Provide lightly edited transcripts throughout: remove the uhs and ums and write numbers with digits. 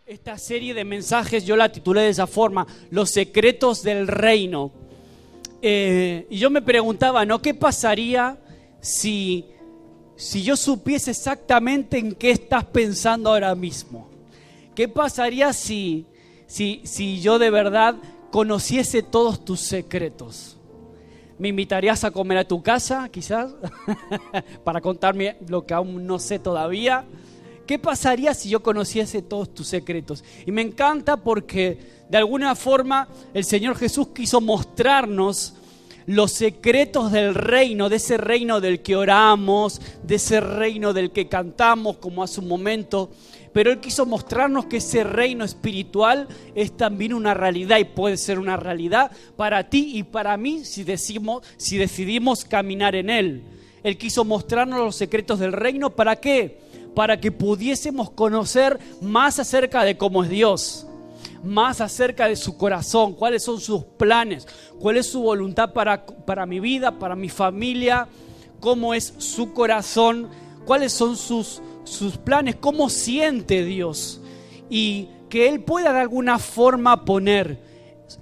Esta serie de mensajes yo la titulé de esa forma, Los secretos del reino. Y yo me preguntaba, ¿no? ¿Qué pasaría si yo supiese exactamente en qué estás pensando ahora mismo? ¿Qué pasaría si yo de verdad conociese todos tus secretos? ¿Me invitarías a comer a tu casa, quizás? Para contarme lo que aún no sé todavía. ¿Qué pasaría si yo conociese todos tus secretos? Y me encanta porque de alguna forma el Señor Jesús quiso mostrarnos los secretos del reino, de ese reino del que oramos, de ese reino del que cantamos como hace un momento. Pero Él quiso mostrarnos que ese reino espiritual es también una realidad y puede ser una realidad para ti y para mí si decidimos caminar en Él. Él quiso mostrarnos los secretos del reino, ¿para qué? Para que pudiésemos conocer más acerca de cómo es Dios, más acerca de su corazón, cuáles son sus planes, cuál es su voluntad para mi vida, para mi familia, cómo es su corazón, cuáles son sus planes, cómo siente Dios, y que Él pueda de alguna forma poner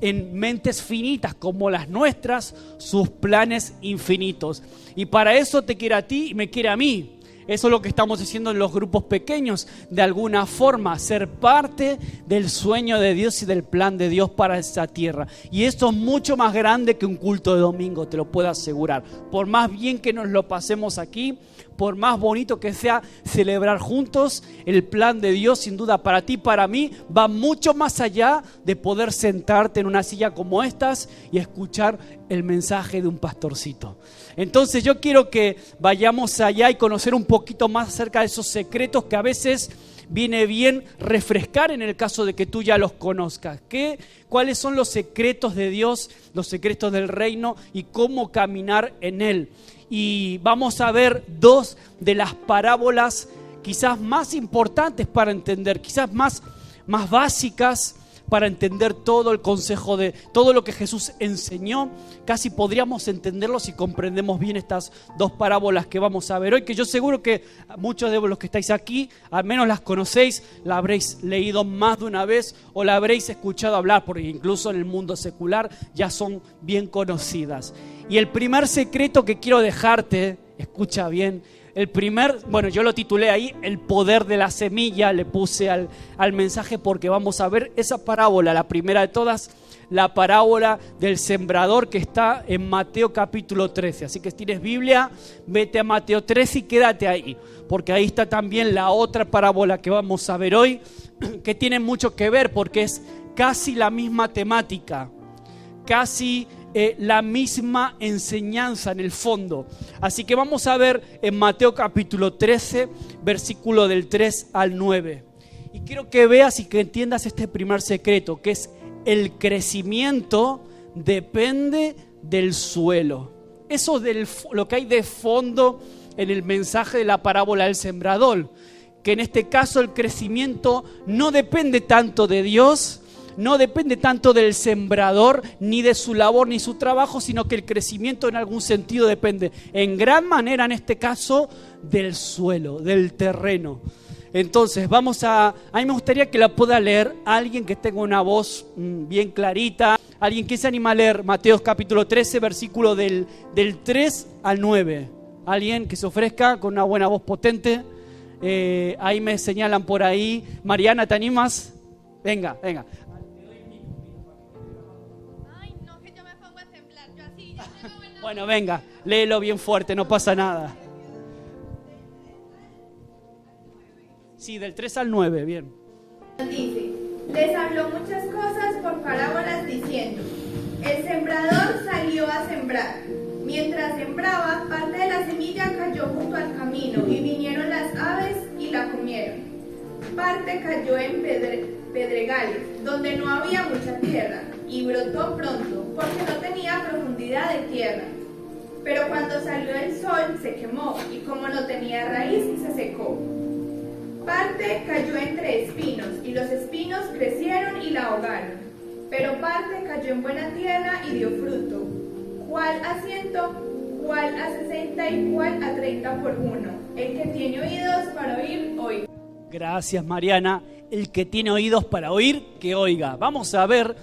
en mentes finitas como las nuestras sus planes infinitos. Y para eso te quiere a ti y me quiere a mí. Eso es lo que estamos haciendo en los grupos pequeños, de alguna forma, ser parte del sueño de Dios y del plan de Dios para esta tierra. Y esto es mucho más grande que un culto de domingo, te lo puedo asegurar. Por más bien que nos lo pasemos aquí, por más bonito que sea celebrar juntos, el plan de Dios sin duda para ti, para mí, va mucho más allá de poder sentarte en una silla como estas y escuchar el mensaje de un pastorcito. Entonces yo quiero que vayamos allá y conocer un poquito más acerca de esos secretos que a veces viene bien refrescar en el caso de que tú ya los conozcas. ¿Cuáles son los secretos de Dios, los secretos del reino y cómo caminar en Él? Y vamos a ver dos de las parábolas quizás más importantes para entender, quizás más básicas para entender todo el consejo de todo lo que Jesús enseñó. Casi podríamos entenderlo si comprendemos bien estas dos parábolas que vamos a ver hoy, que yo seguro que muchos de los que estáis aquí al menos las conocéis, la habréis leído más de una vez o la habréis escuchado hablar, porque incluso en el mundo secular ya son bien conocidas. Y el primer secreto que quiero dejarte, escucha bien, yo lo titulé ahí, el poder de la semilla, le puse al mensaje porque vamos a ver esa parábola, la primera de todas, la parábola del sembrador que está en Mateo capítulo 13. Así que si tienes Biblia, vete a Mateo 13 y quédate ahí, porque ahí está también la otra parábola que vamos a ver hoy, que tiene mucho que ver porque es casi la misma temática, casi la misma enseñanza en el fondo. Así que vamos a ver en Mateo capítulo 13, versículo del 3 al 9. Y quiero que veas y que entiendas este primer secreto, que es el crecimiento depende del suelo. Eso lo que hay de fondo en el mensaje de la parábola del sembrador, que en este caso el crecimiento no depende tanto de Dios, no depende tanto del sembrador, ni de su labor, ni su trabajo, sino que el crecimiento en algún sentido depende, en gran manera en este caso, del suelo, del terreno. Entonces, a mí me gustaría que la pueda leer alguien que tenga una voz bien clarita, alguien que se anima a leer Mateo capítulo 13, versículo del 3 al 9. Alguien que se ofrezca con una buena voz potente. Ahí me señalan por ahí. Mariana, ¿te animas? Venga. Bueno, venga, léelo bien fuerte, no pasa nada. Sí, del 3 al 9, bien. Dice, les habló muchas cosas por parábolas diciendo, el sembrador salió a sembrar. Mientras sembraba, parte de la semilla cayó junto al camino y vinieron las aves y la comieron. Parte cayó en pedregales, donde no había mucha tierra, y brotó pronto, porque no tenía profundidad de tierra. Pero cuando salió el sol se quemó, y como no tenía raíz, se secó. Parte cayó entre espinos, y los espinos crecieron y la ahogaron. Pero parte cayó en buena tierra y dio fruto, cuál a 100, cuál a 60 y cuál a 30 por uno. El que tiene oídos para oír, oiga. Gracias, Mariana. El que tiene oídos para oír, que oiga. Vamos a ver.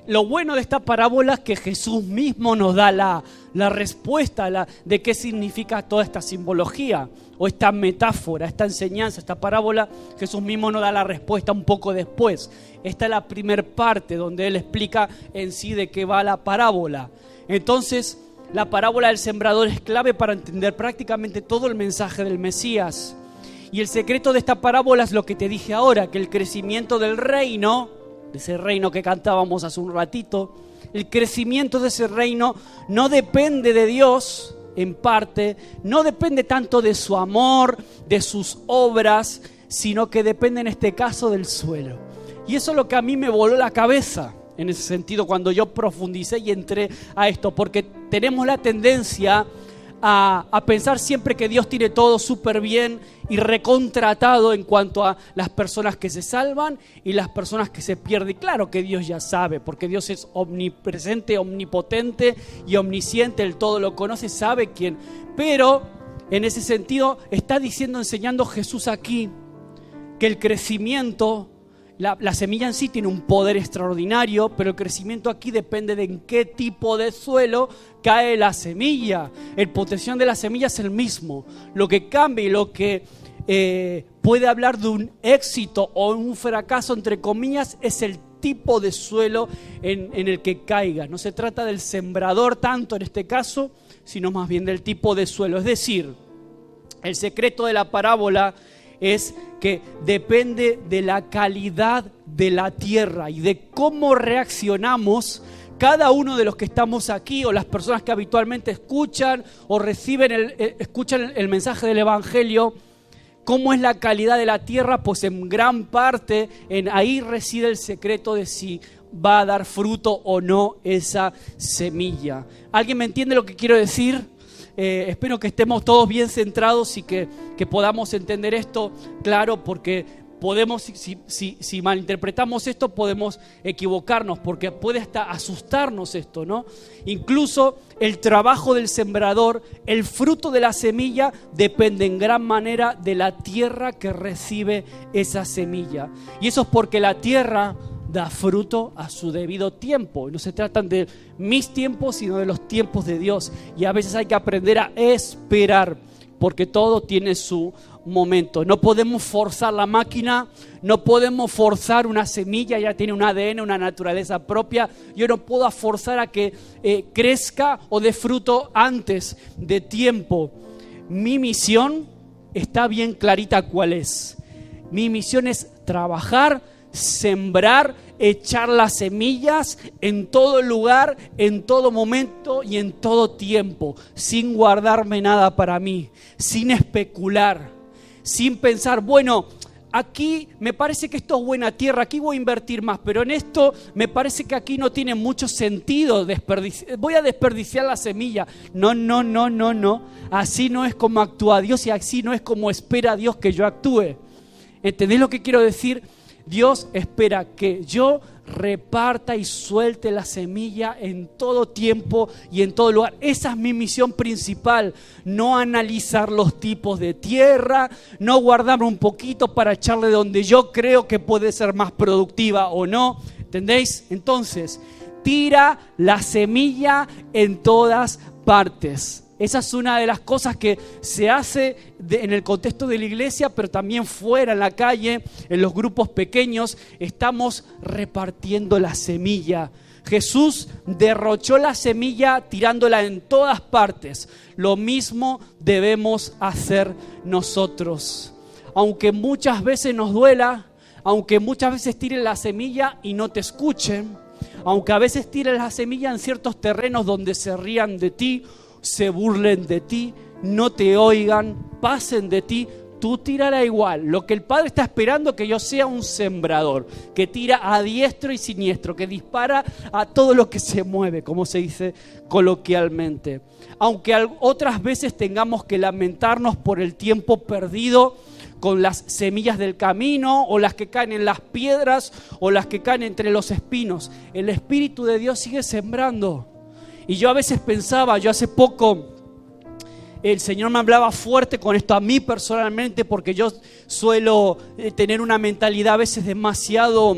Lo bueno de esta parábola es que Jesús mismo nos da la respuesta de qué significa toda esta simbología o esta metáfora, esta enseñanza, esta parábola. Jesús mismo nos da la respuesta un poco después. Esta es la primera parte donde Él explica en sí de qué va la parábola. Entonces, la parábola del sembrador es clave para entender prácticamente todo el mensaje del Mesías. Y el secreto de esta parábola es lo que te dije ahora, que el crecimiento del reino, de ese reino que cantábamos hace un ratito, el crecimiento de ese reino no depende de Dios, en parte, no depende tanto de su amor, de sus obras, sino que depende en este caso del suelo. Y eso es lo que a mí me voló la cabeza, en ese sentido, cuando yo profundicé y entré a esto, porque tenemos la tendencia a pensar siempre que Dios tiene todo súper bien y recontratado en cuanto a las personas que se salvan y las personas que se pierden. Y claro que Dios ya sabe, porque Dios es omnipresente, omnipotente y omnisciente, Él todo lo conoce, sabe quién. Pero en ese sentido está diciendo, enseñando Jesús aquí, que el crecimiento, la semilla en sí tiene un poder extraordinario, pero el crecimiento aquí depende de en qué tipo de suelo cae la semilla. El potencial de la semilla es el mismo. Lo que cambia y lo que puede hablar de un éxito o un fracaso, entre comillas, es el tipo de suelo en el que caiga. No se trata del sembrador tanto en este caso, sino más bien del tipo de suelo. Es decir, el secreto de la parábola es que depende de la calidad de la tierra y de cómo reaccionamos cada uno de los que estamos aquí o las personas que habitualmente escuchan o escuchan el mensaje del Evangelio. ¿Cómo es la calidad de la tierra? Pues en gran parte ahí reside el secreto de si va a dar fruto o no esa semilla. ¿Alguien me entiende lo que quiero decir? Espero que estemos todos bien centrados y que podamos entender esto claro, porque podemos, si malinterpretamos esto, podemos equivocarnos, porque puede hasta asustarnos esto, ¿no? Incluso el trabajo del sembrador, el fruto de la semilla, depende en gran manera de la tierra que recibe esa semilla. Y eso es porque la tierra da fruto a su debido tiempo. No se tratan de mis tiempos, sino de los tiempos de Dios. Y a veces hay que aprender a esperar, porque todo tiene su momento. No podemos forzar la máquina, no podemos forzar una semilla, ya tiene un ADN, una naturaleza propia. Yo no puedo forzar a que crezca o dé fruto antes de tiempo. Mi misión está bien clarita cuál es. Mi misión es trabajar, sembrar, echar las semillas en todo lugar, en todo momento y en todo tiempo, sin guardarme nada para mí, sin especular, sin pensar, bueno, aquí me parece que esto es buena tierra, aquí voy a invertir más, pero en esto me parece que aquí no tiene mucho sentido voy a desperdiciar la semilla. No. Así no es como actúa Dios y así no es como espera Dios que yo actúe. ¿Entendés lo que quiero decir? Dios espera que yo reparta y suelte la semilla en todo tiempo y en todo lugar. Esa es mi misión principal, no analizar los tipos de tierra, no guardarme un poquito para echarle donde yo creo que puede ser más productiva o no. ¿Entendéis? Entonces, tira la semilla en todas partes. Esa es una de las cosas que se hace en el contexto de la iglesia, pero también fuera, en la calle, en los grupos pequeños, estamos repartiendo la semilla. Jesús derrochó la semilla tirándola en todas partes. Lo mismo debemos hacer nosotros. Aunque muchas veces nos duela, aunque muchas veces tiren la semilla y no te escuchen, aunque a veces tiren la semilla en ciertos terrenos donde se rían de ti, se burlen de ti, no te oigan, pasen de ti, tú tírala igual. Lo que el Padre está esperando es que yo sea un sembrador, que tira a diestro y siniestro, que dispara a todo lo que se mueve, como se dice coloquialmente. Aunque otras veces tengamos que lamentarnos por el tiempo perdido con las semillas del camino, o las que caen en las piedras, o las que caen entre los espinos, el Espíritu de Dios sigue sembrando. Y yo a veces pensaba, yo hace poco el Señor me hablaba fuerte con esto a mí personalmente, porque yo suelo tener una mentalidad a veces demasiado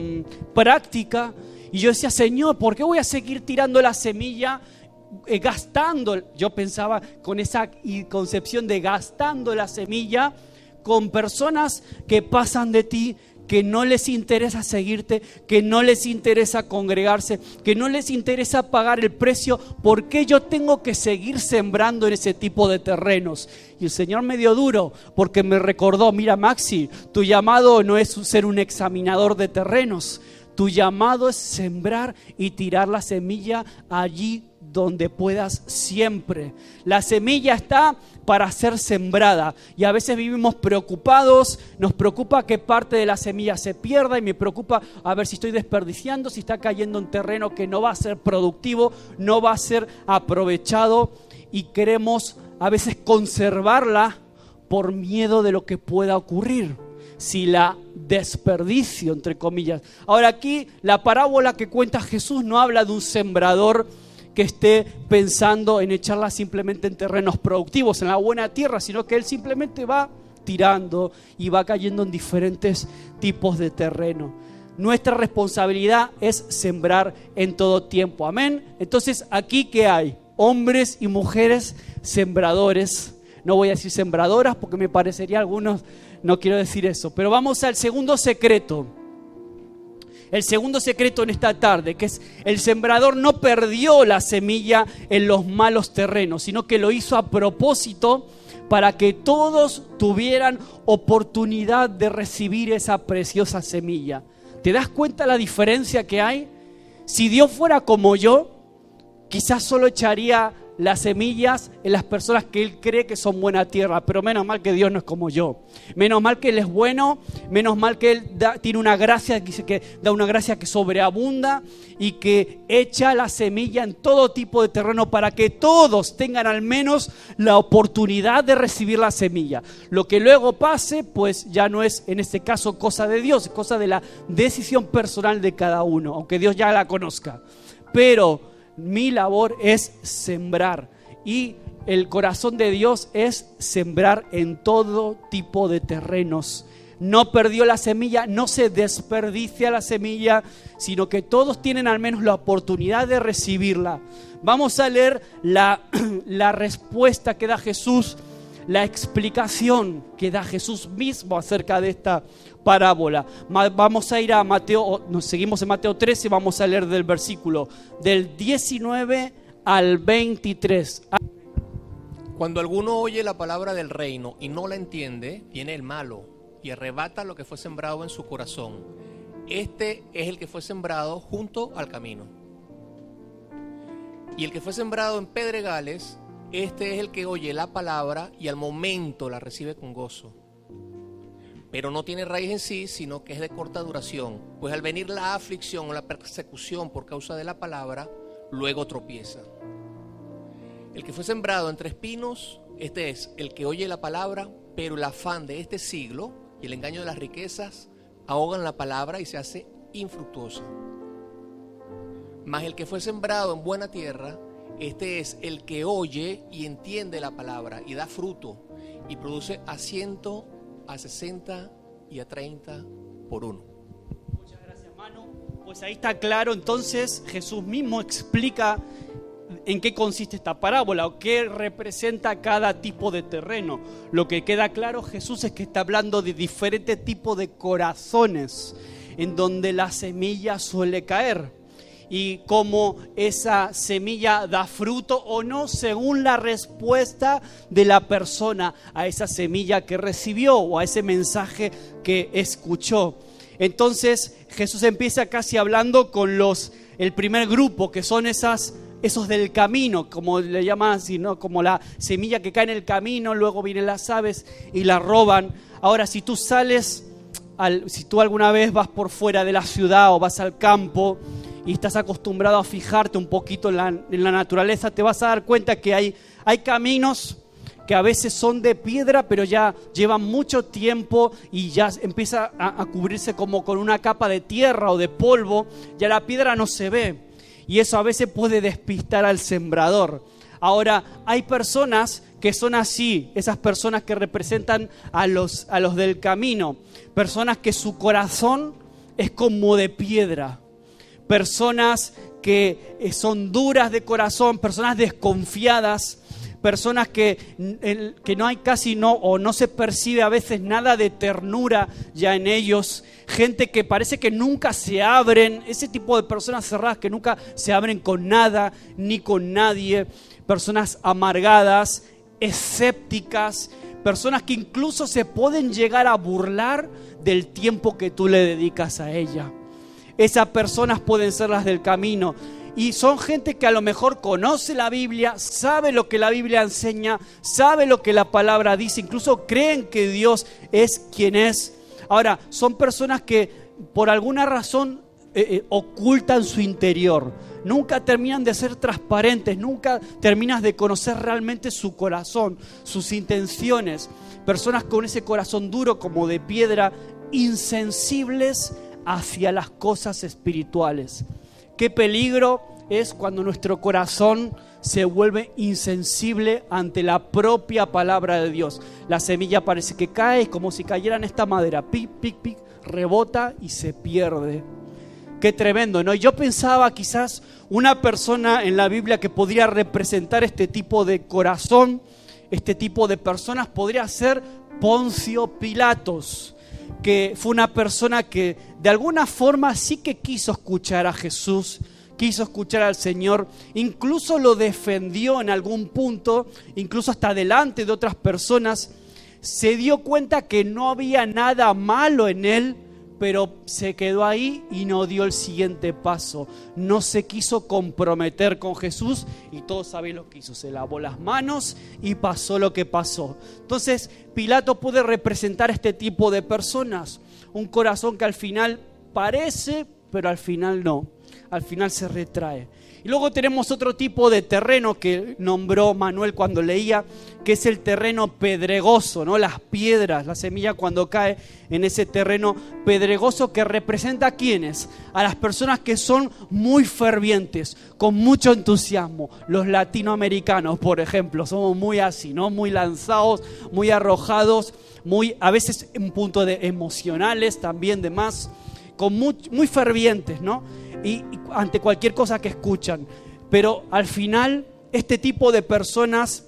práctica. Y yo decía, Señor, ¿por qué voy a seguir tirando la semilla? Gastando, yo pensaba con esa concepción de gastando la semilla con personas que pasan de ti, que no les interesa seguirte, que no les interesa congregarse, que no les interesa pagar el precio. ¿Por qué yo tengo que seguir sembrando en ese tipo de terrenos? Y el Señor me dio duro, porque me recordó, mira Maxi, tu llamado no es ser un examinador de terrenos, tu llamado es sembrar y tirar la semilla allí donde puedas siempre. La semilla está para ser sembrada y a veces vivimos preocupados, nos preocupa que parte de la semilla se pierda y me preocupa a ver si estoy desperdiciando, si está cayendo en terreno que no va a ser productivo, no va a ser aprovechado, y queremos a veces conservarla por miedo de lo que pueda ocurrir si la desperdicio, entre comillas. Ahora aquí la parábola que cuenta Jesús no habla de un sembrador que esté pensando en echarla simplemente en terrenos productivos, en la buena tierra, sino que él simplemente va tirando y va cayendo en diferentes tipos de terreno. Nuestra responsabilidad es sembrar en todo tiempo, amén. Entonces, aquí ¿qué hay? Hombres y mujeres sembradores. No voy a decir sembradoras porque me parecería algunos, no quiero decir eso, pero vamos al segundo secreto. El segundo secreto en esta tarde, que es el sembrador no perdió la semilla en los malos terrenos, sino que lo hizo a propósito para que todos tuvieran oportunidad de recibir esa preciosa semilla. ¿Te das cuenta la diferencia que hay? Si Dios fuera como yo, quizás solo echaría las semillas en las personas que Él cree que son buena tierra, pero menos mal que Dios no es como yo. Menos mal que Él es bueno, menos mal que Él tiene una gracia que da una gracia que sobreabunda y que echa la semilla en todo tipo de terreno para que todos tengan al menos la oportunidad de recibir la semilla. Lo que luego pase, pues ya no es en este caso cosa de Dios, es cosa de la decisión personal de cada uno, aunque Dios ya la conozca. Pero mi labor es sembrar, y el corazón de Dios es sembrar en todo tipo de terrenos. No perdió la semilla, no se desperdicia la semilla, sino que todos tienen al menos la oportunidad de recibirla. Vamos a leer la respuesta que da Jesús, la explicación que da Jesús mismo acerca de esta parábola. Vamos a ir a Mateo, nos seguimos en Mateo 13 y vamos a leer del versículo del 19 al 23. Cuando alguno oye la palabra del reino y no la entiende, viene el malo y arrebata lo que fue sembrado en su corazón. Este es el que fue sembrado junto al camino. Y el que fue sembrado en pedregales, este es el que oye la palabra y al momento la recibe con gozo. Pero no tiene raíz en sí, sino que es de corta duración, pues al venir la aflicción o la persecución por causa de la palabra, luego tropieza. El que fue sembrado entre espinos, este es el que oye la palabra, pero el afán de este siglo y el engaño de las riquezas ahogan la palabra y se hace infructuosa. Mas el que fue sembrado en buena tierra, este es el que oye y entiende la palabra y da fruto y produce a 100, a 60 y a 30 por uno. Muchas gracias, Manu. Pues ahí está claro, entonces Jesús mismo explica en qué consiste esta parábola o qué representa cada tipo de terreno. Lo que queda claro, Jesús, es que está hablando de diferentes tipos de corazones en donde la semilla suele caer. Y cómo esa semilla da fruto o no según la respuesta de la persona a esa semilla que recibió o a ese mensaje que escuchó. Entonces Jesús empieza casi hablando con el primer grupo, que son esos del camino, como le llaman así, ¿no? Como la semilla que cae en el camino, luego vienen las aves y la roban. Ahora, si tú alguna vez vas por fuera de la ciudad o vas al campo y estás acostumbrado a fijarte un poquito en la naturaleza, te vas a dar cuenta que hay caminos que a veces son de piedra, pero ya llevan mucho tiempo y ya empieza a cubrirse como con una capa de tierra o de polvo, ya la piedra no se ve, y eso a veces puede despistar al sembrador. Ahora, hay personas que son así, esas personas que representan a los del camino, personas que su corazón es como de piedra, personas que son duras de corazón, personas desconfiadas, personas que no hay casi o no se percibe a veces nada de ternura ya en ellos, gente que parece que nunca se abren, ese tipo de personas cerradas que nunca se abren con nada ni con nadie, personas amargadas, escépticas, personas que incluso se pueden llegar a burlar del tiempo que tú le dedicas a ella. Esas personas pueden ser las del camino. Y son gente que a lo mejor conoce la Biblia, sabe lo que la Biblia enseña, sabe lo que la palabra dice, incluso creen que Dios es quien es. Ahora, son personas que por alguna razón ocultan su interior. Nunca terminan de ser transparentes, nunca terminas de conocer realmente su corazón, sus intenciones. Personas con ese corazón duro como de piedra, insensibles hacia las cosas espirituales. Qué peligro es cuando nuestro corazón se vuelve insensible ante la propia palabra de Dios. La semilla parece que cae como si cayera en esta madera, pic, pic, pic, rebota y se pierde. Qué tremendo, ¿no? Yo pensaba quizás una persona en la Biblia que podría representar este tipo de corazón, este tipo de personas, podría ser Poncio Pilatos, que fue una persona que de alguna forma sí que quiso escuchar a Jesús, quiso escuchar al Señor, incluso lo defendió en algún punto, incluso hasta delante de otras personas. Se dio cuenta que no había nada malo en él, pero se quedó ahí y no dio el siguiente paso. No se quiso comprometer con Jesús y todos saben lo que hizo. Se lavó las manos y pasó lo que pasó. Entonces, Pilato puede representar este tipo de personas. Un corazón que al final parece, pero al final no. Al final se retrae. Y luego tenemos otro tipo de terreno que nombró Manuel cuando leía, que es el terreno pedregoso, ¿no? Las piedras, la semilla cuando cae en ese terreno pedregoso, que representa ¿a quiénes? A las personas que son muy fervientes, con mucho entusiasmo. Los latinoamericanos, por ejemplo, somos muy así, ¿no? Muy lanzados, muy arrojados, muy a veces un punto de emocionales también, de más, con muy fervientes, ¿no? Y ante cualquier cosa que escuchan. Pero al final, este tipo de personas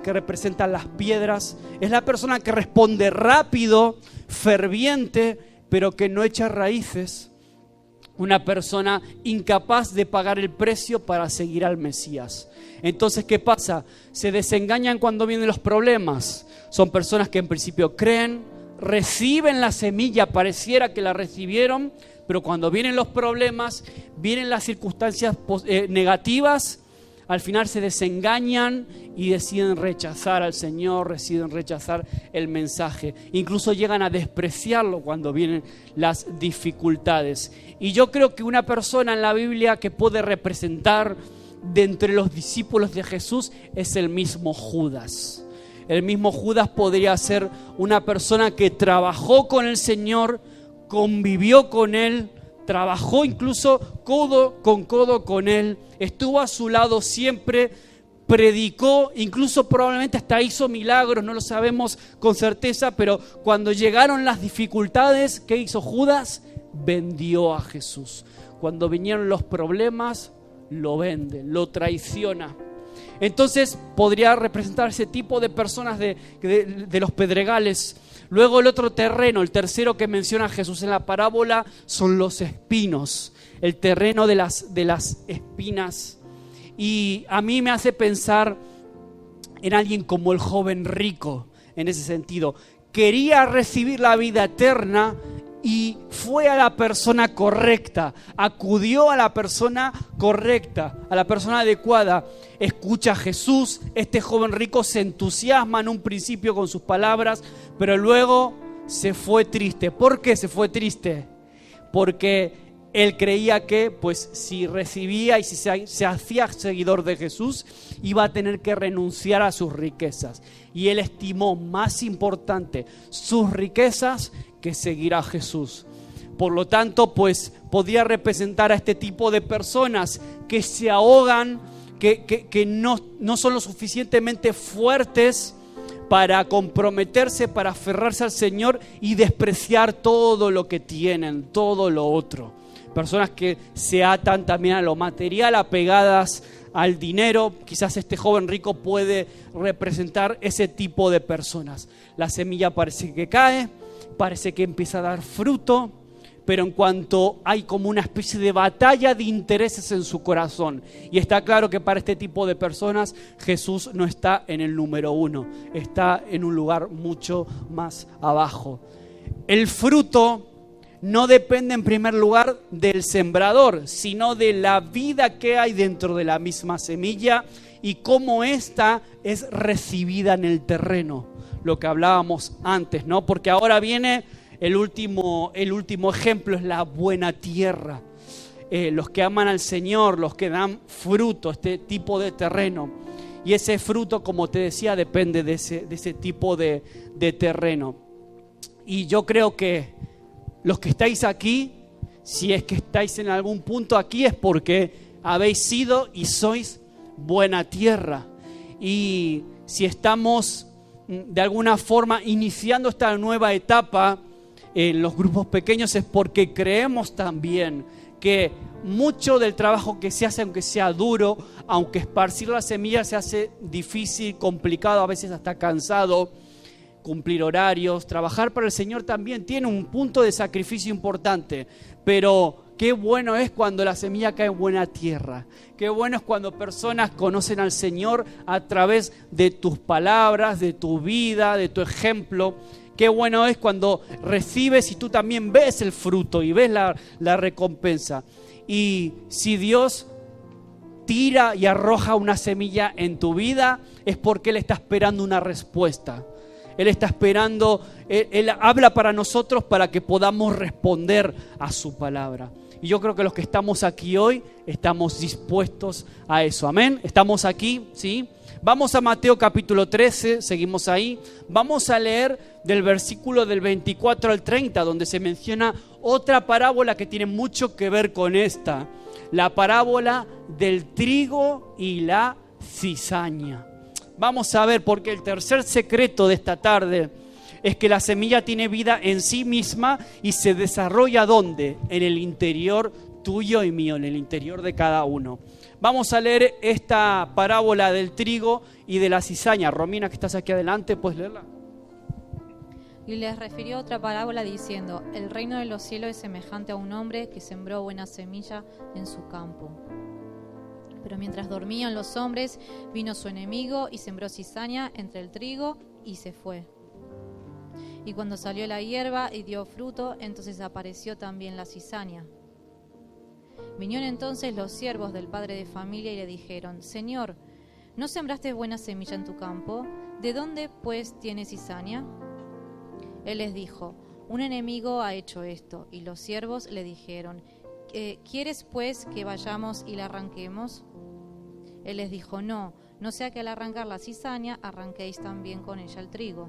que representan las piedras, es la persona que responde rápido, ferviente, pero que no echa raíces. Una persona incapaz de pagar el precio para seguir al Mesías. Entonces, ¿qué pasa? Se desengañan cuando vienen los problemas. Son personas que en principio creen, reciben la semilla, pareciera que la recibieron, pero cuando vienen los problemas, vienen las circunstancias negativas, al final se desengañan y deciden rechazar al Señor, deciden rechazar el mensaje. Incluso llegan a despreciarlo cuando vienen las dificultades. Y yo creo que una persona en la Biblia que puede representar de entre los discípulos de Jesús es el mismo Judas. El mismo Judas podría ser una persona que trabajó con el Señor, convivió con Él, trabajó incluso codo con Él, estuvo a su lado siempre, predicó, incluso probablemente hasta hizo milagros, no lo sabemos con certeza, pero cuando llegaron las dificultades, ¿qué hizo Judas? Vendió a Jesús. Cuando vinieron los problemas, lo vende, lo traiciona. Entonces podría representar ese tipo de personas de los pedregales. Luego el otro terreno, el tercero que menciona Jesús en la parábola, son los espinos, el terreno de las espinas. Y a mí me hace pensar en alguien como el joven rico, en ese sentido. Quería recibir la vida eterna y fue a la persona correcta, acudió a la persona correcta, a la persona adecuada. Escucha a Jesús, este joven rico se entusiasma en un principio con sus palabras, pero luego se fue triste. ¿Por qué se fue triste? Porque él creía que pues si recibía y si se hacía seguidor de Jesús, iba a tener que renunciar a sus riquezas. Y él estimó más importante sus riquezas que seguir a Jesús. Por lo tanto, pues podía representar a este tipo de personas que se ahogan, que no son lo suficientemente fuertes para comprometerse, para aferrarse al Señor y despreciar todo lo que tienen, todo lo otro. Personas que se atan también a lo material, apegadas al dinero. Quizás este joven rico puede representar ese tipo de personas. La semilla parece que cae, parece que empieza a dar fruto, pero en cuanto hay como una especie de batalla de intereses en su corazón, y está claro que para este tipo de personas Jesús no está en el número 1, está en un lugar mucho más abajo. El fruto no depende en primer lugar del sembrador, sino de la vida que hay dentro de la misma semilla y cómo ésta es recibida en el terreno, lo que hablábamos antes, ¿no? Porque ahora viene el último ejemplo, es la buena tierra. Los que aman al Señor, los que dan fruto, este tipo de terreno. Y ese fruto, como te decía, depende de ese tipo de terreno. Y yo creo que los que estáis aquí, si es que estáis en algún punto aquí, es porque habéis sido y sois buena tierra. Y si estamos de alguna forma iniciando esta nueva etapa en los grupos pequeños, es porque creemos también que mucho del trabajo que se hace, aunque sea duro, aunque esparcir la semilla se hace difícil, complicado, a veces hasta cansado, cumplir horarios, trabajar para el Señor también tiene un punto de sacrificio importante, pero qué bueno es cuando la semilla cae en buena tierra. Qué bueno es cuando personas conocen al Señor a través de tus palabras, de tu vida, de tu ejemplo. Qué bueno es cuando recibes y tú también ves el fruto y ves la recompensa. Y si Dios tira y arroja una semilla en tu vida, es porque Él está esperando una respuesta. Él está esperando, Él habla para nosotros para que podamos responder a su palabra. Y yo creo que los que estamos aquí hoy estamos dispuestos a eso. Amén. Estamos aquí, ¿sí? Vamos a Mateo capítulo 13, seguimos ahí. Vamos a leer del versículo del 24 al 30, donde se menciona otra parábola que tiene mucho que ver con esta. La parábola del trigo y la cizaña. Vamos a ver, porque el tercer secreto de esta tarde es que la semilla tiene vida en sí misma y se desarrolla ¿dónde? En el interior tuyo y mío, en el interior de cada uno. Vamos a leer esta parábola del trigo y de la cizaña. Romina, que estás aquí adelante, ¿puedes leerla? Y les refirió otra parábola diciendo: el reino de los cielos es semejante a un hombre que sembró buena semilla en su campo. Pero mientras dormían los hombres, vino su enemigo y sembró cizaña entre el trigo y se fue. Y cuando salió la hierba y dio fruto, entonces apareció también la cizaña. Vinieron entonces los siervos del padre de familia y le dijeron: Señor, ¿no sembraste buena semilla en tu campo? ¿De dónde pues tienes cizaña? Él les dijo: un enemigo ha hecho esto. Y los siervos le dijeron: ¿quieres pues que vayamos y la arranquemos? Él les dijo: no sea que al arrancar la cizaña arranquéis también con ella el trigo.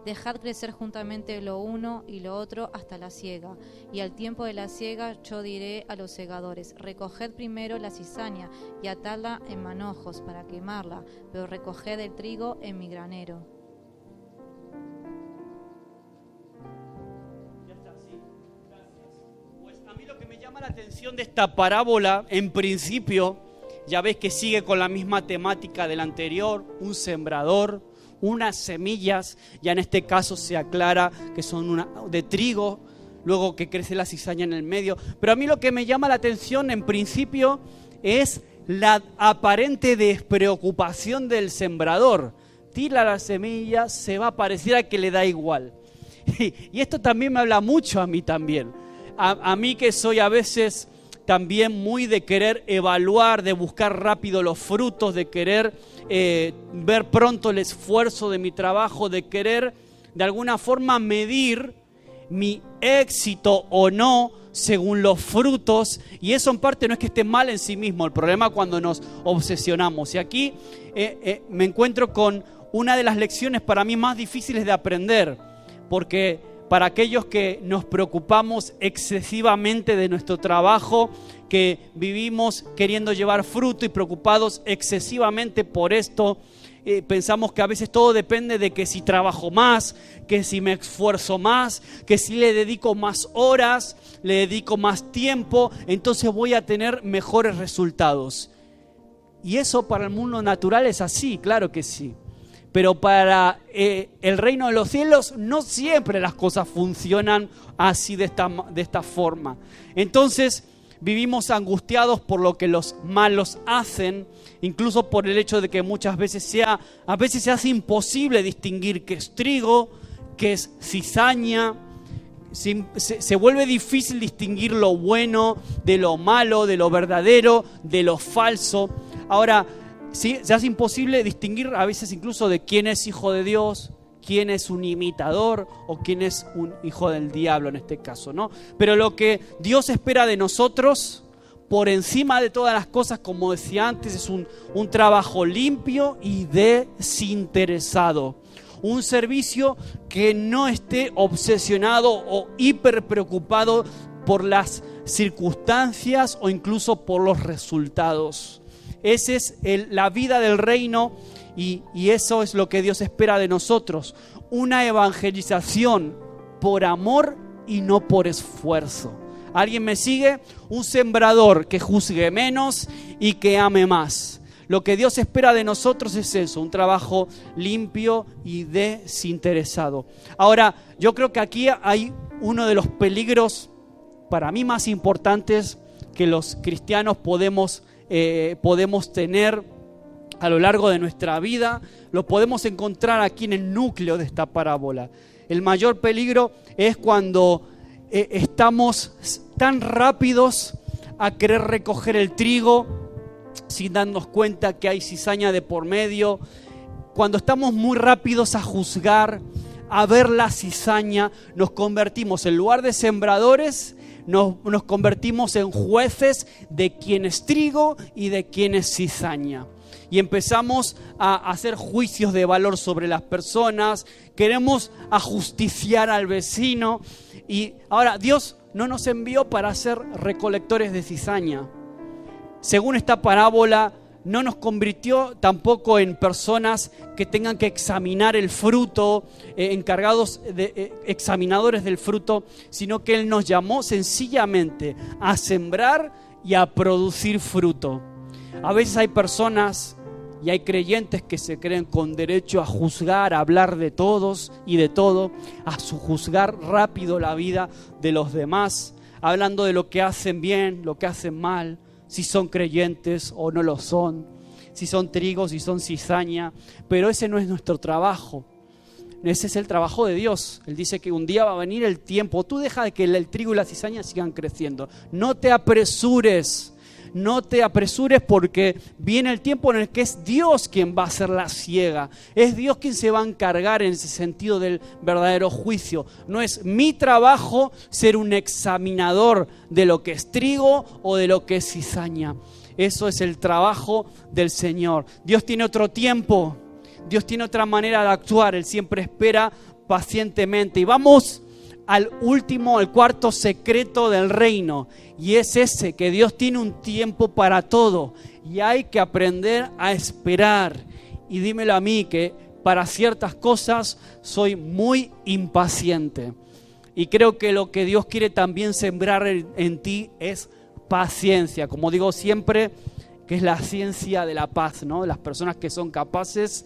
Dejad crecer juntamente lo uno y lo otro hasta la siega, y al tiempo de la siega yo diré a los segadores: recoged primero la cizaña y atadla en manojos para quemarla, pero recoged el trigo en mi granero. Ya está, sí, gracias. Pues a mí lo que me llama la atención de esta parábola, en principio, ya ves que sigue con la misma temática del anterior, un sembrador, unas semillas, ya en este caso se aclara que son de trigo, luego que crece la cizaña en el medio. Pero a mí lo que me llama la atención en principio es la aparente despreocupación del sembrador. Tira la semilla, se va, pareciera que le da igual. Y esto también me habla mucho a mí también. A mí que soy a veces también muy de querer evaluar, de buscar rápido los frutos, de querer ver pronto el esfuerzo de mi trabajo, de querer de alguna forma medir mi éxito o no según los frutos, y eso en parte no es que esté mal en sí mismo, el problema es cuando nos obsesionamos. Y aquí me encuentro con una de las lecciones para mí más difíciles de aprender, porque para aquellos que nos preocupamos excesivamente de nuestro trabajo, que vivimos queriendo llevar fruto y preocupados excesivamente por esto. Pensamos que a veces todo depende de que si trabajo más, que si me esfuerzo más, que si le dedico más horas, le dedico más tiempo, entonces voy a tener mejores resultados. Y eso para el mundo natural es así, claro que sí. Pero para el reino de los cielos no siempre las cosas funcionan así de esta forma. Entonces vivimos angustiados por lo que los malos hacen, incluso por el hecho de que muchas veces se hace imposible distinguir qué es trigo, qué es cizaña. Se vuelve difícil distinguir lo bueno de lo malo, de lo verdadero, de lo falso. Ahora, sí, se hace imposible distinguir a veces incluso de quién es hijo de Dios, quién es un imitador o quién es un hijo del diablo en este caso, ¿no? Pero lo que Dios espera de nosotros, por encima de todas las cosas, como decía antes, es un trabajo limpio y desinteresado. Un servicio que no esté obsesionado o hiper preocupado por las circunstancias o incluso por los resultados. Esa es la vida del reino y eso es lo que Dios espera de nosotros. Una evangelización por amor y no por esfuerzo. ¿Alguien me sigue? Un sembrador que juzgue menos y que ame más. Lo que Dios espera de nosotros es eso, un trabajo limpio y desinteresado. Ahora, yo creo que aquí hay uno de los peligros para mí más importantes que los cristianos podemos tener a lo largo de nuestra vida. Lo podemos encontrar aquí en el núcleo de esta parábola. El mayor peligro es cuando estamos tan rápidos a querer recoger el trigo sin darnos cuenta que hay cizaña de por medio. Cuando estamos muy rápidos a juzgar, a ver la cizaña, nos convertimos, en lugar de sembradores, nos convertimos en jueces de quién es trigo y de quién es cizaña. Y empezamos a hacer juicios de valor sobre las personas, queremos ajusticiar al vecino. Y ahora, Dios no nos envió para ser recolectores de cizaña. Según esta parábola, no nos convirtió tampoco en personas que tengan que examinar el fruto, encargados de examinadores del fruto, sino que Él nos llamó sencillamente a sembrar y a producir fruto. A veces hay personas y hay creyentes que se creen con derecho a juzgar, a hablar de todos y de todo, a juzgar rápido la vida de los demás, hablando de lo que hacen bien, lo que hacen mal, si son creyentes o no lo son, si son trigo, si son cizaña. Pero ese no es nuestro trabajo. Ese es el trabajo de Dios. Él dice que un día va a venir el tiempo. Tú deja de que el trigo y la cizaña sigan creciendo. No te apresures. No te apresures porque viene el tiempo en el que es Dios quien va a hacer la siega. Es Dios quien se va a encargar en ese sentido del verdadero juicio. No es mi trabajo ser un examinador de lo que es trigo o de lo que es cizaña. Eso es el trabajo del Señor. Dios tiene otro tiempo. Dios tiene otra manera de actuar. Él siempre espera pacientemente. Y vamos al cuarto secreto del reino, y es ese, que Dios tiene un tiempo para todo y hay que aprender a esperar. Y dímelo a mí, que para ciertas cosas soy muy impaciente, y creo que lo que Dios quiere también sembrar en ti es paciencia, como digo siempre, que es la ciencia de la paz, ¿no? Las personas que son capaces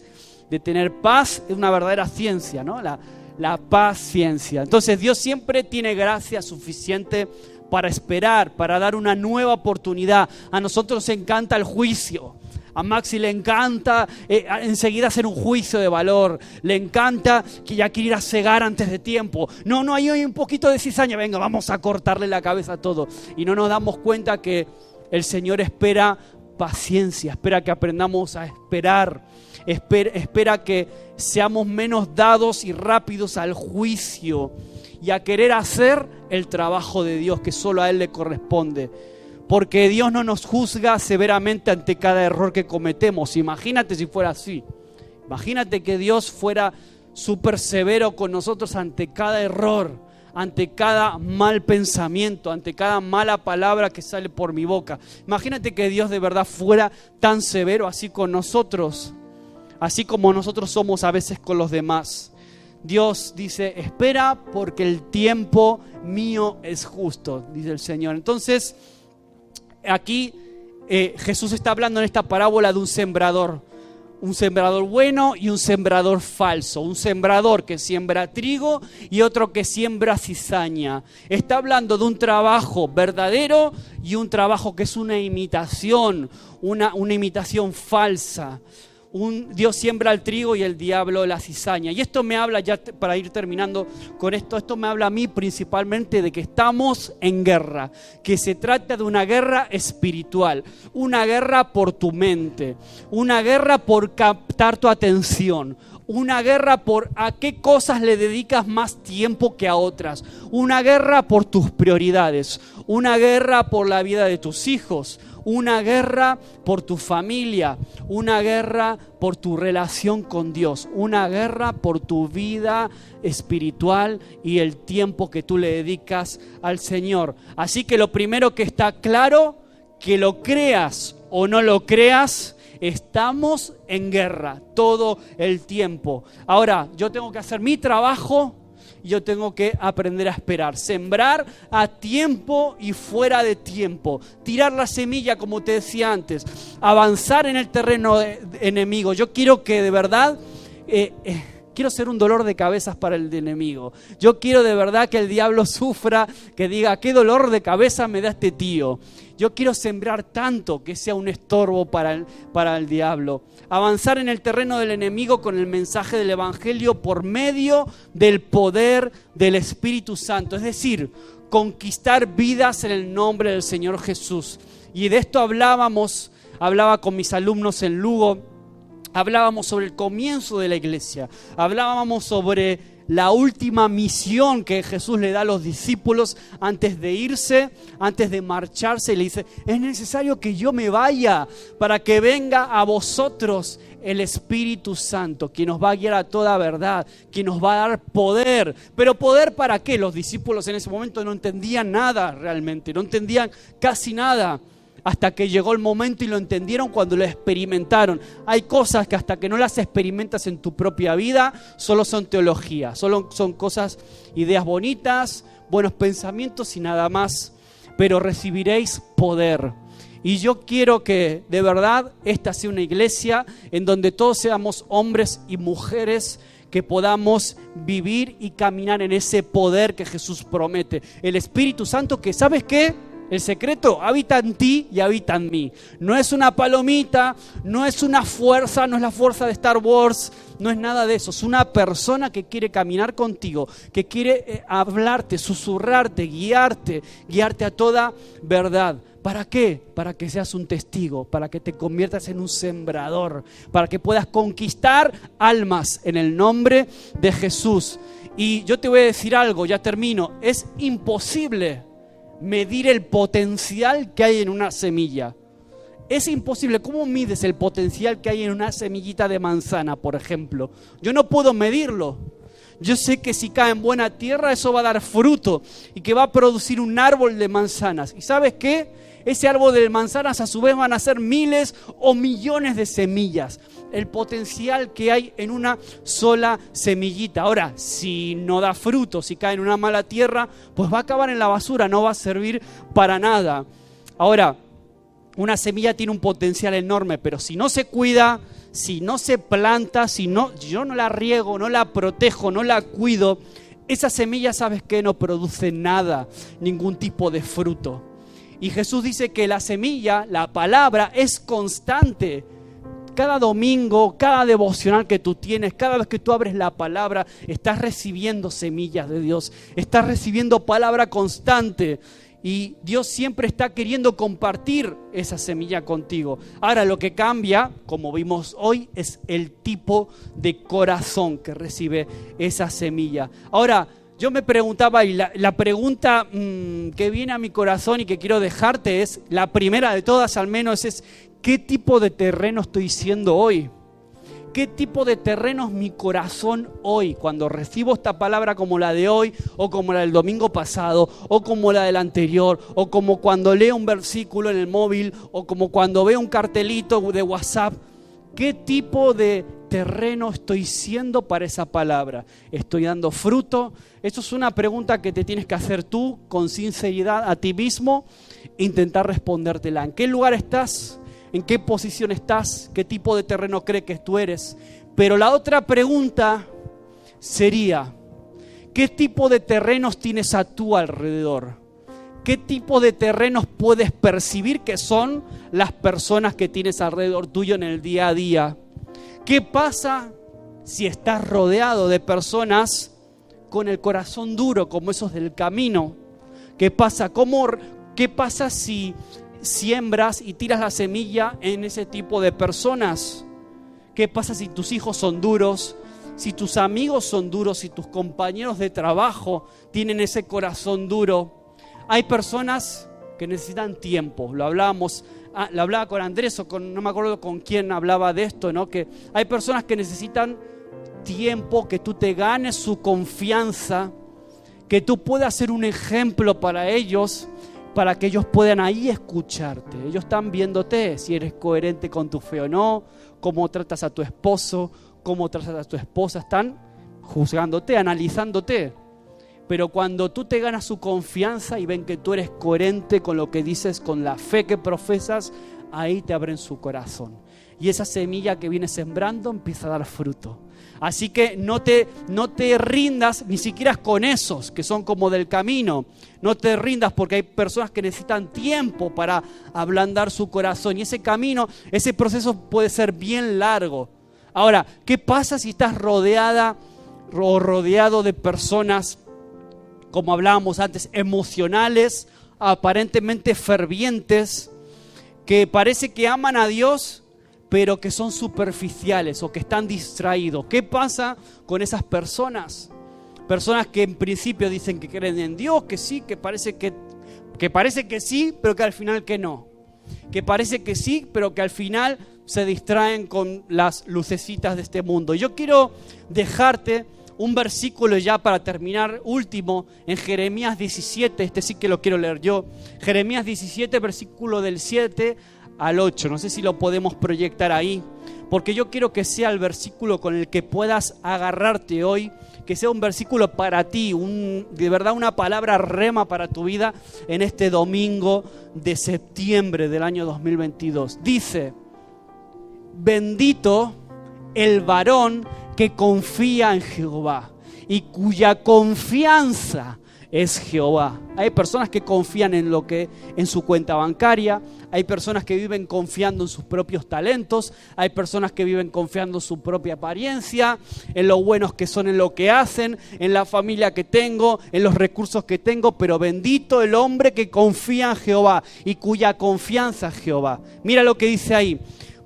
de tener paz es una verdadera ciencia, ¿no? La paciencia. Entonces Dios siempre tiene gracia suficiente para esperar, para dar una nueva oportunidad. A nosotros nos encanta el juicio. A Maxi le encanta enseguida hacer un juicio de valor. Le encanta que ya quiere ir a cegar antes de tiempo. No, hay un poquito de cizaña. Venga, vamos a cortarle la cabeza a todo. Y no nos damos cuenta que el Señor espera paciencia, espera que aprendamos a esperar. Espera que seamos menos dados y rápidos al juicio y a querer hacer el trabajo de Dios que solo a Él le corresponde. Porque Dios no nos juzga severamente ante cada error que cometemos. Imagínate si fuera así. Imagínate que Dios fuera súper severo con nosotros ante cada error, ante cada mal pensamiento, ante cada mala palabra que sale por mi boca. Imagínate que Dios de verdad fuera tan severo así con nosotros, así como nosotros somos a veces con los demás. Dios dice, espera porque el tiempo mío es justo, dice el Señor. Entonces, aquí Jesús está hablando en esta parábola de un sembrador bueno y un sembrador falso, un sembrador que siembra trigo y otro que siembra cizaña. Está hablando de un trabajo verdadero y un trabajo que es una imitación, una imitación falsa. Dios siembra el trigo y el diablo la cizaña. Y esto me habla, ya para ir terminando con esto me habla a mí principalmente de que estamos en guerra, que se trata de una guerra espiritual, una guerra por tu mente, una guerra por captar tu atención, una guerra por a qué cosas le dedicas más tiempo que a otras, una guerra por tus prioridades, una guerra por la vida de tus hijos, una guerra por tu familia, una guerra por tu relación con Dios, una guerra por tu vida espiritual y el tiempo que tú le dedicas al Señor. Así que lo primero que está claro, que lo creas o no lo creas, estamos en guerra todo el tiempo. Ahora, yo tengo que hacer mi trabajo. Yo tengo que aprender a esperar, sembrar a tiempo y fuera de tiempo, tirar la semilla como te decía antes, avanzar en el terreno enemigo. Yo quiero que de verdad, quiero ser un dolor de cabezas para el enemigo. Yo quiero de verdad que el diablo sufra, que diga, qué dolor de cabeza me da este tío. Yo quiero sembrar tanto que sea un estorbo para el diablo. Avanzar en el terreno del enemigo con el mensaje del Evangelio por medio del poder del Espíritu Santo. Es decir, conquistar vidas en el nombre del Señor Jesús. Y de esto hablaba con mis alumnos en Lugo. Hablábamos sobre el comienzo de la iglesia. Hablábamos sobre la última misión que Jesús le da a los discípulos antes de irse, antes de marcharse. Y le dice, es necesario que yo me vaya para que venga a vosotros el Espíritu Santo, quien nos va a guiar a toda verdad, quien nos va a dar poder. ¿Pero poder para qué? Los discípulos en ese momento no entendían nada realmente, no entendían casi nada. Hasta que llegó el momento y lo entendieron cuando lo experimentaron. Hay cosas que hasta que no las experimentas en tu propia vida, solo son teología, solo son cosas, ideas bonitas, buenos pensamientos y nada más. Pero recibiréis poder. Y yo quiero que de verdad esta sea una iglesia en donde todos seamos hombres y mujeres que podamos vivir y caminar en ese poder que Jesús promete. El Espíritu Santo que, ¿sabes qué? El secreto habita en ti y habita en mí. No es una palomita, no es una fuerza, no es la fuerza de Star Wars, no es nada de eso. Es una persona que quiere caminar contigo, que quiere hablarte, susurrarte, guiarte a toda verdad. ¿Para qué? Para que seas un testigo, para que te conviertas en un sembrador, para que puedas conquistar almas en el nombre de Jesús. Y yo te voy a decir algo, ya termino. Es imposible medir el potencial que hay en una semilla. Es imposible. ¿Cómo mides el potencial que hay en una semillita de manzana, por ejemplo? Yo no puedo medirlo. Yo sé que si cae en buena tierra eso va a dar fruto y que va a producir un árbol de manzanas. ¿Y sabes qué? Ese árbol de manzanas a su vez van a ser miles o millones de semillas. El potencial que hay en una sola semillita. Ahora, si no da fruto, si cae en una mala tierra, pues va a acabar en la basura, no va a servir para nada. Ahora, una semilla tiene un potencial enorme, pero si no se cuida, si no se planta, yo no la riego, no la protejo, no la cuido, esa semilla, ¿sabes qué? No produce nada, ningún tipo de fruto. Y Jesús dice que la semilla, la palabra, es constante. Cada domingo, cada devocional que tú tienes, cada vez que tú abres la palabra, estás recibiendo semillas de Dios, estás recibiendo palabra constante. Y Dios siempre está queriendo compartir esa semilla contigo. Ahora lo que cambia, como vimos hoy, es el tipo de corazón que recibe esa semilla. Ahora, yo me preguntaba, y la pregunta que viene a mi corazón y que quiero dejarte es, la primera de todas al menos es, ¿qué tipo de terreno estoy siendo hoy? ¿Qué tipo de terreno es mi corazón hoy? Cuando recibo esta palabra como la de hoy, o como la del domingo pasado, o como la del anterior, o como cuando leo un versículo en el móvil, o como cuando veo un cartelito de WhatsApp. ¿Qué tipo de terreno estoy siendo para esa palabra? ¿Estoy dando fruto? Eso es una pregunta que te tienes que hacer tú con sinceridad a ti mismo e intentar respondértela. ¿En qué lugar estás? ¿En qué posición estás? ¿Qué tipo de terreno crees que tú eres? Pero la otra pregunta sería, ¿qué tipo de terrenos tienes a tu alrededor? ¿Qué tipo de terrenos puedes percibir que son las personas que tienes alrededor tuyo en el día a día? ¿Qué pasa si estás rodeado de personas con el corazón duro, como esos del camino? ¿Qué pasa? ¿Qué pasa si siembras y tiras la semilla en ese tipo de personas? ¿Qué pasa si tus hijos son duros? Si tus amigos son duros, si tus compañeros de trabajo tienen ese corazón duro. Hay personas que necesitan tiempo. Lo hablaba con Andrés o no me acuerdo con quién hablaba de esto, ¿no? Que hay personas que necesitan tiempo, que tú te ganes su confianza, que tú puedas ser un ejemplo para ellos, para que ellos puedan ahí escucharte. Ellos están viéndote, si eres coherente con tu fe o no, cómo tratas a tu esposo, cómo tratas a tu esposa, están juzgándote, analizándote. Pero cuando tú te ganas su confianza y ven que tú eres coherente con lo que dices, con la fe que profesas, ahí te abren su corazón. Y esa semilla que vienes sembrando empieza a dar fruto. Así que no te rindas ni siquiera con esos que son como del camino. No te rindas porque hay personas que necesitan tiempo para ablandar su corazón. Y ese camino, ese proceso puede ser bien largo. Ahora, ¿qué pasa si estás rodeada o rodeado de personas, como hablábamos antes, emocionales, aparentemente fervientes, que parece que aman a Dios, pero que son superficiales o que están distraídos? ¿Qué pasa con esas personas? Personas que en principio dicen que creen en Dios, que sí, que parece que sí, pero que al final que no. Que parece que sí, pero que al final se distraen con las lucecitas de este mundo. Yo quiero dejarte un versículo ya para terminar, último, en Jeremías 17, este sí que lo quiero leer yo. Jeremías 17, versículo del 7 al 8, no sé si lo podemos proyectar ahí, porque yo quiero que sea el versículo con el que puedas agarrarte hoy, que sea un versículo para ti, de verdad una palabra rema para tu vida en este domingo de septiembre del año 2022. Dice: bendito el varón que confía en Jehová y cuya confianza es Jehová. Hay personas que confían en su cuenta bancaria, hay personas que viven confiando en sus propios talentos, hay personas que viven confiando en su propia apariencia, en lo buenos que son en lo que hacen, en la familia que tengo, en los recursos que tengo, pero bendito el hombre que confía en Jehová y cuya confianza es Jehová. Mira lo que dice ahí: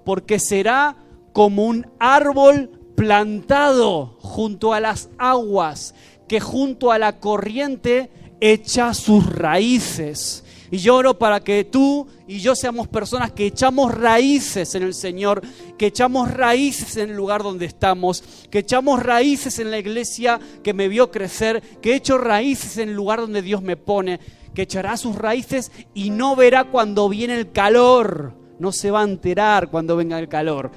porque será como un árbol plantado junto a las aguas, que junto a la corriente echa sus raíces. Y yo oro para que tú y yo seamos personas que echamos raíces en el Señor, que echamos raíces en el lugar donde estamos, que echamos raíces en la iglesia que me vio crecer, que echo raíces en el lugar donde Dios me pone, que echará sus raíces y no verá cuando viene el calor. No se va a enterar cuando venga el calor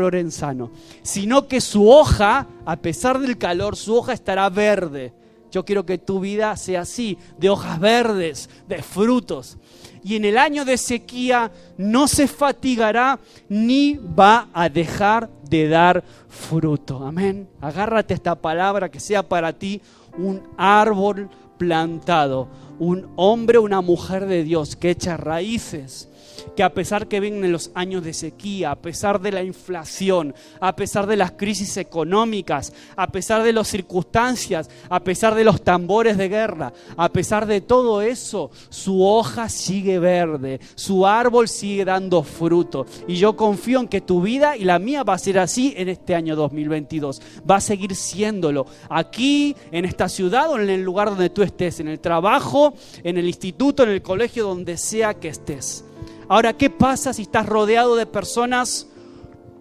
orensano, sino que su hoja, a pesar del calor, su hoja estará verde. Yo quiero que tu vida sea así, de hojas verdes, de frutos. Y en el año de sequía no se fatigará ni va a dejar de dar fruto. Amén. Agárrate a esta palabra, que sea para ti un árbol plantado, un hombre o una mujer de Dios que echa raíces, que a pesar que vienen los años de sequía, a pesar de la inflación, a pesar de las crisis económicas, a pesar de las circunstancias, a pesar de los tambores de guerra, a pesar de todo eso, su hoja sigue verde, su árbol sigue dando fruto. Y yo confío en que tu vida y la mía va a ser así en este año 2022. Va a seguir siéndolo. Aquí, en esta ciudad o en el lugar donde tú estés, en el trabajo, en el instituto, en el colegio, donde sea que estés. Ahora, ¿qué pasa si estás rodeado de personas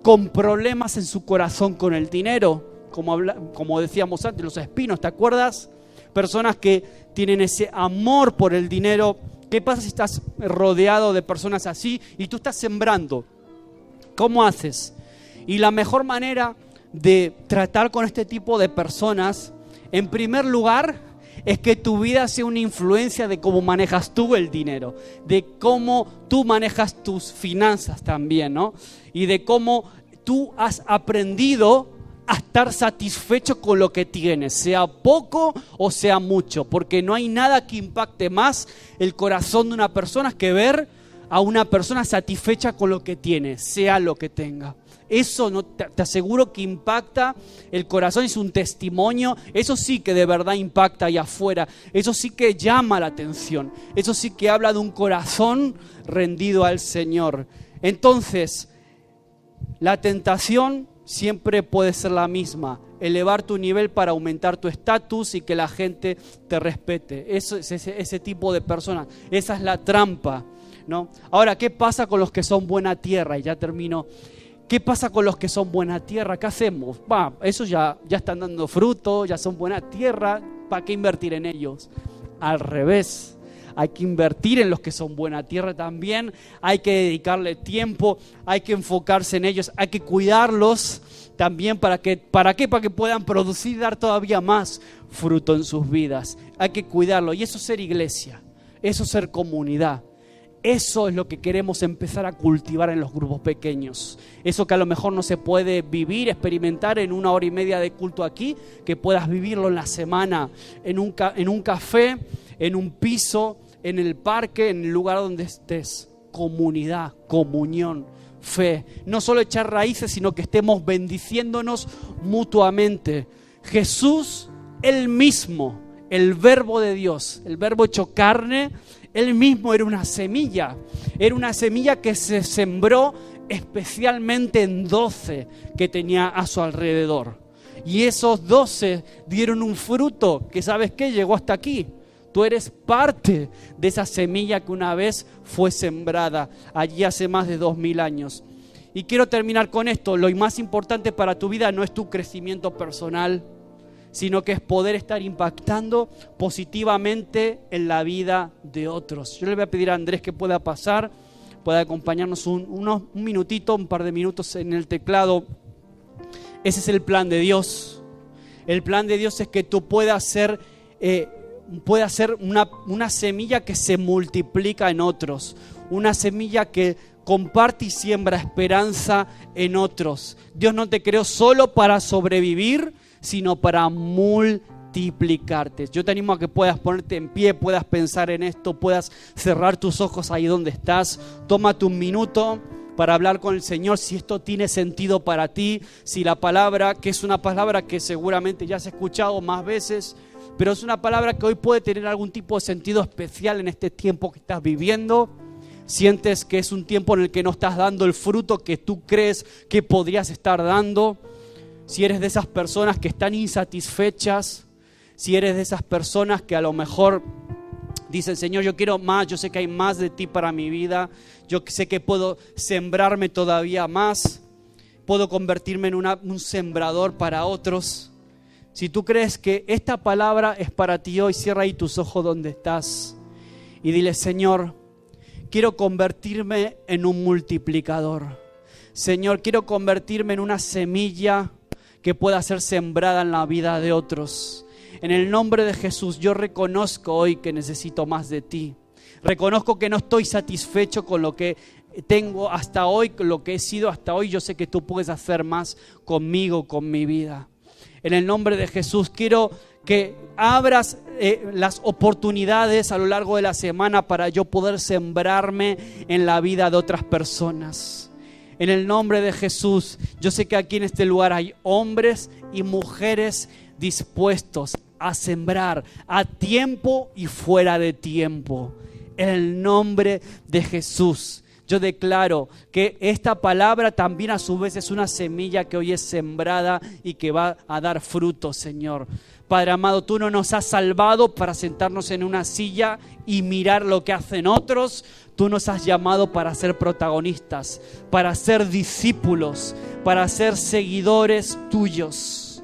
con problemas en su corazón con el dinero, como decíamos antes, los espinos, ¿te acuerdas? Personas que tienen ese amor por el dinero. ¿Qué pasa si estás rodeado de personas así y tú estás sembrando? ¿Cómo haces? Y la mejor manera de tratar con este tipo de personas, en primer lugar, es que tu vida sea una influencia de cómo manejas tú el dinero, de cómo tú manejas tus finanzas también, ¿no? Y de cómo tú has aprendido a estar satisfecho con lo que tienes, sea poco o sea mucho, porque no hay nada que impacte más el corazón de una persona que ver a una persona satisfecha con lo que tiene, sea lo que tenga. Eso no, te aseguro que impacta el corazón, es un testimonio, eso sí que de verdad impacta allá afuera, eso sí que llama la atención, eso sí que habla de un corazón rendido al Señor. Entonces, la tentación siempre puede ser la misma, elevar tu nivel para aumentar tu estatus y que la gente te respete. Eso es ese tipo de personas, esa es la trampa, ¿no? Ahora, ¿qué pasa con los que son buena tierra? Y ya termino. ¿Qué pasa con los que son buena tierra? ¿Qué hacemos? Esos ya están dando fruto, ya son buena tierra, ¿para qué invertir en ellos? Al revés, hay que invertir en los que son buena tierra también, hay que dedicarle tiempo, hay que enfocarse en ellos, hay que cuidarlos también ¿para qué? Para que puedan producir y dar todavía más fruto en sus vidas. Hay que cuidarlo y eso es ser iglesia, eso es ser comunidad. Eso es lo que queremos empezar a cultivar en los grupos pequeños. Eso que a lo mejor no se puede vivir, experimentar en 1 hora y media de culto aquí, que puedas vivirlo en la semana, en un café, en un piso, en el parque, en el lugar donde estés. Comunidad, comunión, fe. No solo echar raíces, sino que estemos bendiciéndonos mutuamente. Jesús, Él mismo, el Verbo de Dios, el Verbo hecho carne, Él mismo era una semilla que se sembró especialmente en 12 que tenía a su alrededor. Y esos 12 dieron un fruto que, ¿sabes qué? Llegó hasta aquí. Tú eres parte de esa semilla que una vez fue sembrada allí hace más de 2000 años. Y quiero terminar con esto. Lo más importante para tu vida no es tu crecimiento personal, sino que es poder estar impactando positivamente en la vida de otros. Yo le voy a pedir a Andrés que pueda pasar, pueda acompañarnos un minutito, un par de minutos en el teclado. Ese es el plan de Dios. El plan de Dios es que tú puedas ser una semilla que se multiplica en otros, una semilla que comparte y siembra esperanza en otros. Dios no te creó solo para sobrevivir, sino para multiplicarte. Yo te animo a que puedas ponerte en pie, puedas pensar en esto, puedas cerrar tus ojos ahí donde estás. Tómate un minuto para hablar con el Señor si esto tiene sentido para ti, si la palabra, que es una palabra que seguramente ya has escuchado más veces, pero es una palabra que hoy puede tener algún tipo de sentido especial en este tiempo que estás viviendo. Sientes que es un tiempo en el que no estás dando el fruto que tú crees que podrías estar dando. Si eres de esas personas que están insatisfechas, si eres de esas personas que a lo mejor dicen, Señor, yo quiero más, yo sé que hay más de ti para mi vida, yo sé que puedo sembrarme todavía más, puedo convertirme en un sembrador para otros. Si tú crees que esta palabra es para ti hoy, cierra ahí tus ojos donde estás y dile, Señor, quiero convertirme en un multiplicador. Señor, quiero convertirme en una semilla que pueda ser sembrada en la vida de otros. En el nombre de Jesús, yo reconozco hoy que necesito más de ti. Reconozco que no estoy satisfecho con lo que tengo hasta hoy, con lo que he sido hasta hoy. Yo sé que tú puedes hacer más conmigo, con mi vida. En el nombre de Jesús, quiero que abras las oportunidades a lo largo de la semana para yo poder sembrarme en la vida de otras personas. En el nombre de Jesús, yo sé que aquí en este lugar hay hombres y mujeres dispuestos a sembrar a tiempo y fuera de tiempo. En el nombre de Jesús, yo declaro que esta palabra también a su vez es una semilla que hoy es sembrada y que va a dar fruto, Señor. Padre amado, tú no nos has salvado para sentarnos en una silla y mirar lo que hacen otros. Tú nos has llamado para ser protagonistas, para ser discípulos, para ser seguidores tuyos.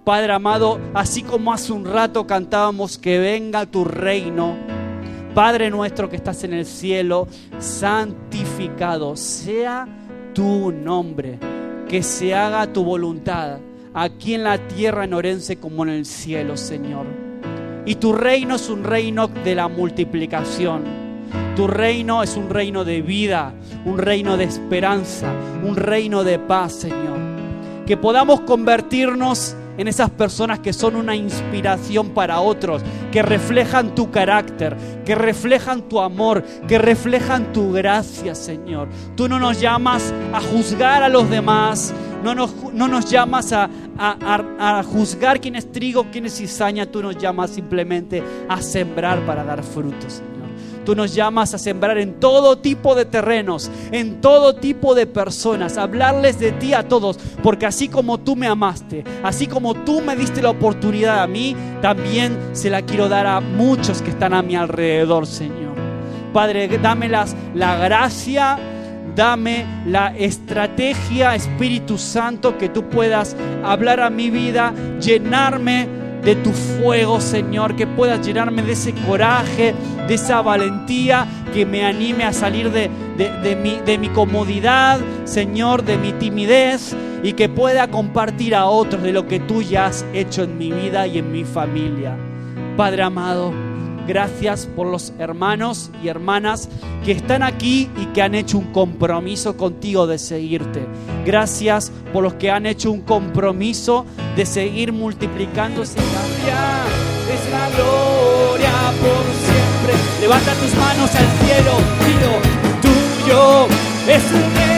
Padre amado, así como hace un rato cantábamos que venga tu reino, Padre nuestro que estás en el cielo, santificado sea tu nombre, que se haga tu voluntad, aquí en la tierra en Orense como en el cielo, Señor. Y tu reino es un reino de la multiplicación. Tu reino es un reino de vida, un reino de esperanza, un reino de paz, Señor. Que podamos convertirnos en esas personas que son una inspiración para otros, que reflejan tu carácter, que reflejan tu amor, que reflejan tu gracia, Señor. Tú no nos llamas a juzgar a los demás, no nos llamas a juzgar quién es trigo, quién es cizaña. Tú nos llamas simplemente a sembrar para dar frutos, Señor. Tú nos llamas a sembrar en todo tipo de terrenos, en todo tipo de personas, a hablarles de ti a todos, porque así como tú me amaste, así como tú me diste la oportunidad a mí, también se la quiero dar a muchos que están a mi alrededor, Señor. Padre, dame la gracia, dame la estrategia, Espíritu Santo, que tú puedas hablar a mi vida, llenarme de tu fuego, Señor, que puedas llenarme de ese coraje, de esa valentía, que me anime a salir de mi comodidad, Señor, de mi timidez, y que pueda compartir a otros de lo que tú ya has hecho en mi vida y en mi familia. Padre amado, gracias por los hermanos y hermanas que están aquí y que han hecho un compromiso contigo de seguirte. Gracias por los que han hecho un compromiso de seguir multiplicándose. Es la gloria por siempre. Levanta tus manos al cielo, pido, tuyo es el